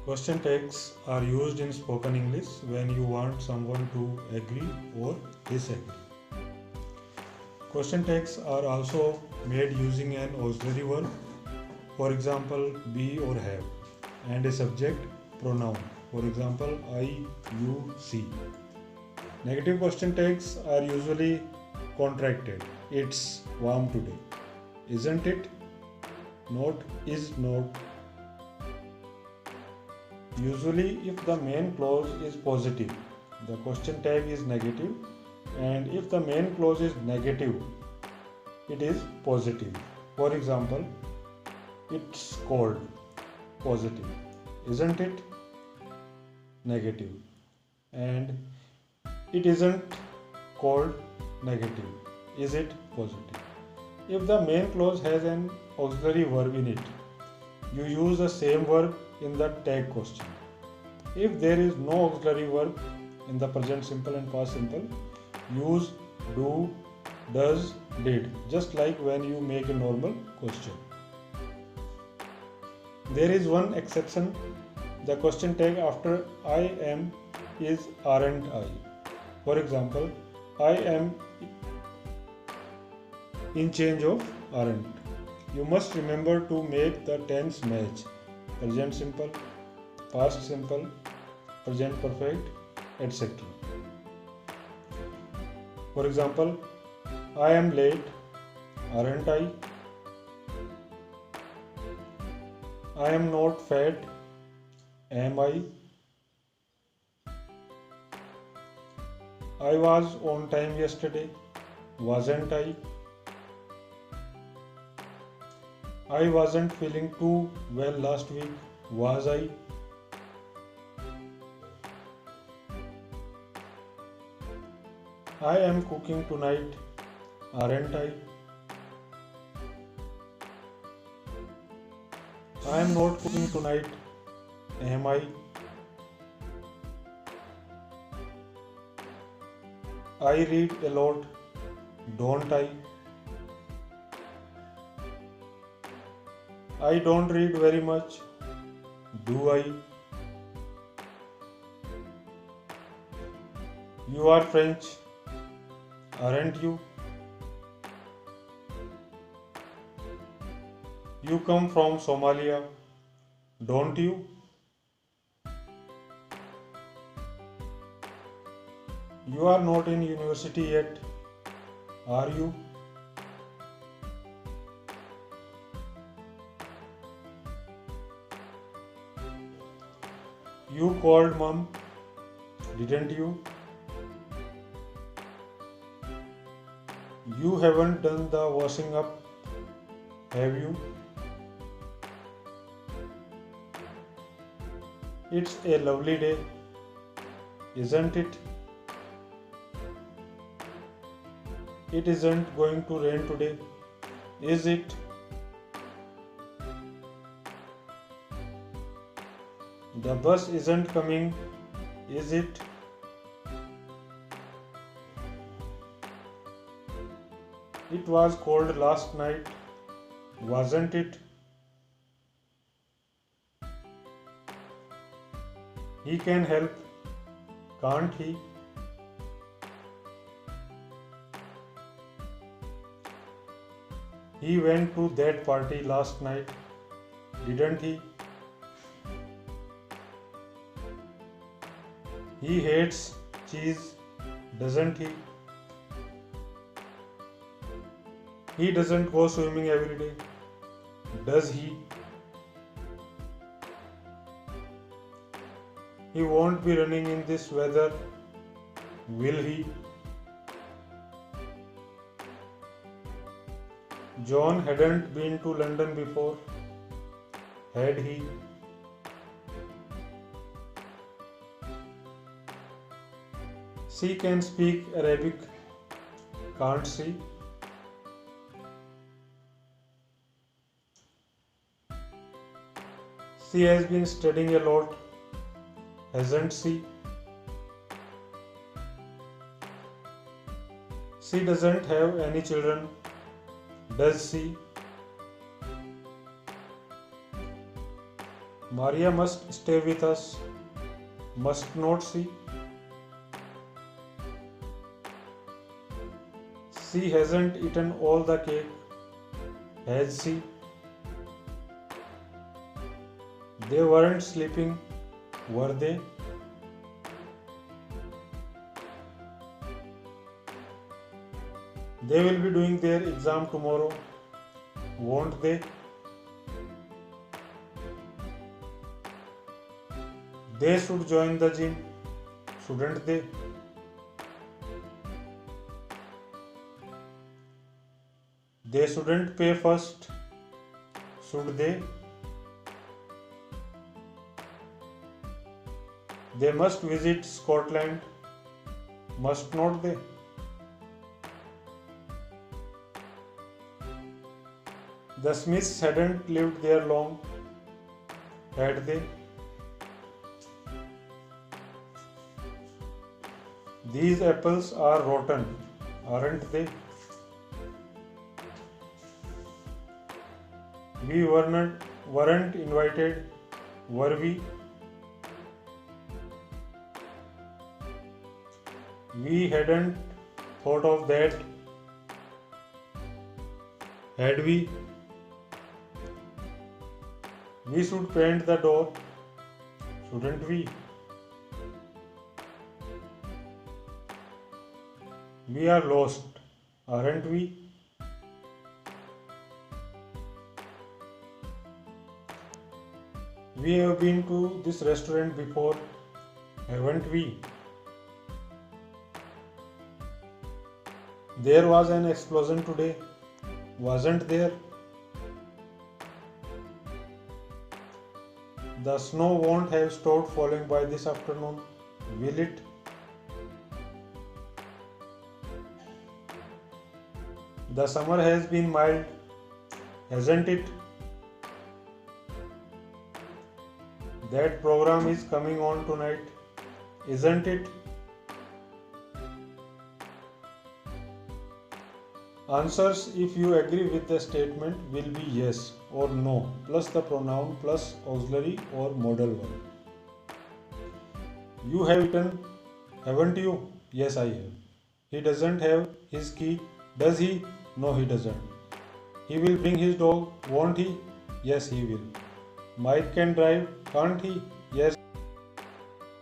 Question tags are used in spoken English when you want someone to agree or disagree. Question tags are also made using an auxiliary verb, for example, be or have, and a subject pronoun, for example, I, you, she. Negative question tags are usually contracted. It's warm today. Isn't it? Not, is not. Usually, if the main clause is positive, the question tag is negative, and if the main clause is negative, it is positive. For example, it's cold, positive. Isn't it? Negative. And it isn't cold, negative. Is it? Positive. If the main clause has an auxiliary verb in it, you use the same verb in the tag question. If there is no auxiliary verb in the present simple and past simple, use do, does, did, just like when you make a normal question. There is one exception. The question tag after I am is aren't I. For example, I am in change of aren't. You must remember to make the tense match. Present simple, past simple, present perfect, etc. For example, I am late, aren't I? I am not fat, am I? I was on time yesterday, wasn't I? I wasn't feeling too well last week, was I? I am cooking tonight, aren't I? I am not cooking tonight, am I? I read a lot, don't I? I don't read very much, do I? You are French, aren't you? You come from Somalia, don't you? You are not in university yet, are you? You called mom, didn't you? You haven't done the washing up, have you? It's a lovely day, isn't it? It isn't going to rain today, is it? The bus isn't coming, is it? It was cold last night, wasn't it? He can help, can't he? He went to that party last night, didn't he? He hates cheese, doesn't he? He doesn't go swimming every day, does he? He won't be running in this weather, will he? John hadn't been to London before, had he? She can speak Arabic, can't she? She has been studying a lot, hasn't she? She doesn't have any children, does she? Maria must stay with us. Must not she? She hasn't eaten all the cake. Has she? They weren't sleeping, were they? They will be doing their exam tomorrow, won't they? They should join the gym, shouldn't they? They shouldn't pay first, should they? They must visit Scotland, must not they? The Smiths hadn't lived there long, had they? These apples are rotten, aren't they? We weren't invited, were we? We hadn't thought of that, had we? We should paint the door, shouldn't we? We are lost, aren't we? We have been to this restaurant before, haven't we? There was an explosion today, wasn't there? The snow won't have stopped falling by this afternoon, will it? The summer has been mild, hasn't it? That program is coming on tonight, isn't it? Answers if you agree with the statement will be yes or no plus the pronoun plus auxiliary or modal verb. You have eaten, haven't you? Yes, I have. He doesn't have his key, does he? No, he doesn't. He will bring his dog, won't he? Yes, he will. Mike can drive, can't he? Yes.